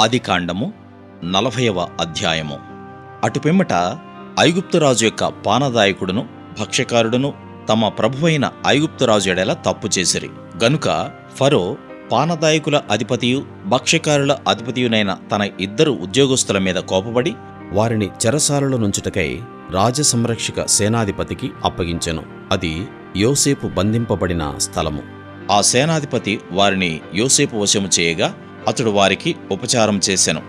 ఆదికాండము 40వ అధ్యాయము. అటుపిమ్మట ఐగుప్తురాజు యొక్క పానదాయకుడును భక్ష్యకారుడును తమ ప్రభువైన ఐగుప్తురాజు ఎడల తప్పు చేసిరి గనుక ఫరో పానదాయకుల అధిపతియు భక్ష్యకారుల అధిపతియునైన తన ఇద్దరు ఉద్యోగస్తుల మీద కోపపడి వారిని చెరసాలలో నుంచుటకై రాజసంరక్షక సేనాధిపతికి అప్పగించెను. అది యోసేపు బంధింపబడిన స్థలము. ఆ సేనాధిపతి వారిని యోసేపు వశము చేయగా అతడు వారికి ఉపచారం చేసెను.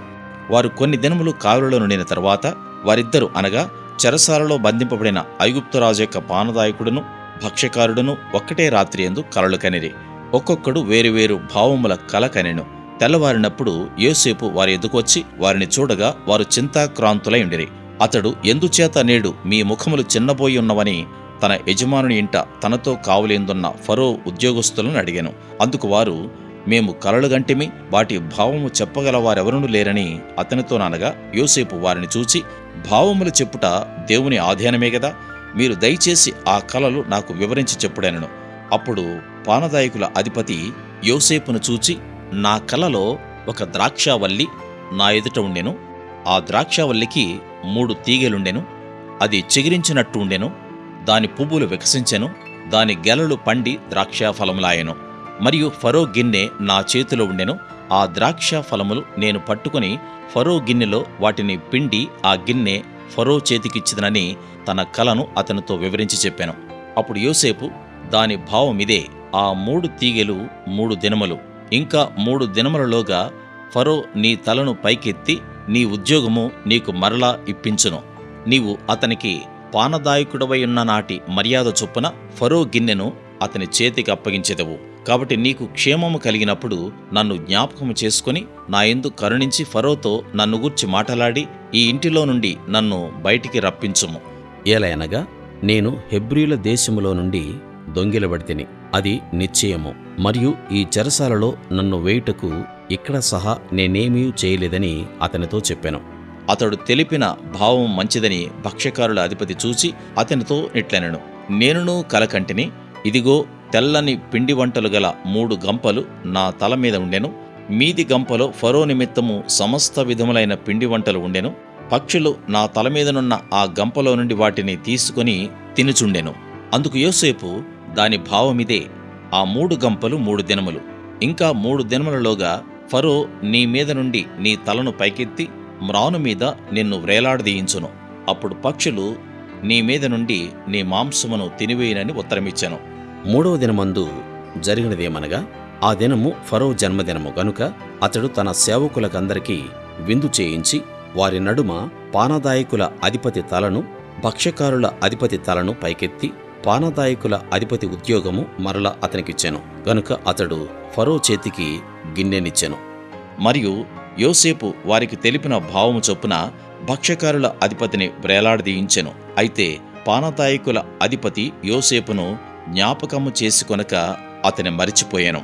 వారు కొన్ని దినములు కావలిలో నుండిన తరువాత వారిద్దరు అనగా చెరసాలలో బంధింపబడిన ఐగుప్తురాజు యొక్క పానదాయకుడును భక్ష్యకారుడును ఒక్కటే రాత్రి యందు కలలు కనిరి. ఒక్కొక్కడు వేరువేరు భావముల కల కనెను. తెల్లవారినప్పుడు యోసేపు వారి ఎదుకొచ్చి వారిని చూడగా వారు చింతాక్రాంతులై ఉండిరి. అతడు ఎందుచేత నేడు మీ ముఖములు చిన్నబోయి ఉన్నవని తన యజమానుని ఇంట తనతో కావలిందున్న ఫరో ఉద్యోగస్తులను అడిగాను. అందుకు వారు, మేము కలలు గంటిమి, వాటి భావము చెప్పగల వారెవరునూ లేరని అతనితోననగా యోసేపు వారిని చూచి, భావములు చెప్పుట దేవుని ఆధీనమే గదా, మీరు దయచేసి ఆ కలలు నాకు వివరించి చెప్పుడనెను. అప్పుడు పానదాయకుల అధిపతి యోసేపును చూచి, నా కలలో ఒక ద్రాక్షావల్లి నా ఎదుట ఉండెను. ఆ ద్రాక్షావల్లికి 3 తీగెలుండెను. అది చిగిరించినట్టు ఉండెను. దాని పువ్వులు వికసించెను. దాని గెలలు పండి ద్రాక్షాఫలములాయెను. మరియు ఫరో గిన్నె నా చేతిలో ఉండెను. ఆ ద్రాక్ష ఫలములు నేను పట్టుకుని ఫరో గిన్నెలో వాటిని పిండి ఆ గిన్నె ఫరో చేతికిచ్చిదనని తన కలను అతనితో వివరించి చెప్పాను. అప్పుడు యోసేపు, దాని భావమిదే, ఆ 3 తీగెలు 3 దినములు, ఇంకా 3 దినములలోగా ఫరో నీ తలను పైకెత్తి నీ ఉద్యోగము నీకు మరలా ఇప్పించును. నీవు అతనికి పానదాయకుడవై ఉన్న నాటి మర్యాద చొప్పున ఫరో గిన్నెను అతని చేతికి అప్పగించెదవు. కాబట్టి నీకు క్షేమము కలిగినప్పుడు నన్ను జ్ఞాపకము చేసుకుని నా యందు కరుణించి ఫరోతో నన్ను గూర్చి మాటలాడి ఈ ఇంటిలో నుండి నన్ను బయటికి రప్పించుము. ఏలయనగా నేను హెబ్రీయుల దేశములో నుండి దొంగిలబడితిని, అది నిశ్చయము. మరియు ఈ చెరసాలలో నన్ను వేయుటకు ఇక్కడ సహా నేనేమీ చేయలేదని అతనితో చెప్పాను. అతడు తెలిపిన భావం మంచిదని భక్ష్యకారుల అధిపతి చూచి అతనితో ఇట్లనెను, నేనును కలకంటిని, ఇదిగో తెల్లని పిండి వంటలు గల 3 గంపలు నా తల మీద ఉండెను. మీది గంపలో ఫరో నిమిత్తము సమస్త విధములైన పిండి వంటలు ఉండెను. పక్షులు నా తల మీదనున్న ఆ గంపలో నుండి వాటిని తీసుకుని తినుచుండెను. అందుకు యోసేపు, దాని భావమిదే, ఆ 3 గంపలు 3 దినములు, ఇంకా 3 దినములలోగా ఫరో నీ మీద నుండి నీ తలను పైకెత్తి మ్రాను మీద నిన్ను వ్రేలాడదీయించును. అప్పుడు పక్షులు నీ మీద నుండి నీ మాంసమును తినివేయనని ఉత్తరమిచ్చాను. 3వ దినమందు జరిగినదేమనగా, ఆ దినము ఫరో జన్మదినము గనుక అతడు తన సేవకులకందరికీ విందు చేయించి వారి నడుమ పానదాయకుల అధిపతి తలను భక్ష్యకారుల అధిపతి తలను పైకెత్తి పానదాయకుల అధిపతి ఉద్యోగము మరల అతనికిచ్చెను. గనుక అతడు ఫరో చేతికి గిన్నెనిచ్చెను. మరియు యోసేపు వారికి తెలిపిన భావము చొప్పున భక్ష్యకారుల అధిపతిని వ్రేలాడదీయించెను. అయితే పానదాయకుల అధిపతి యోసేపును జ్ఞాపకము చేసుకొనక అతని మరిచిపోయాను.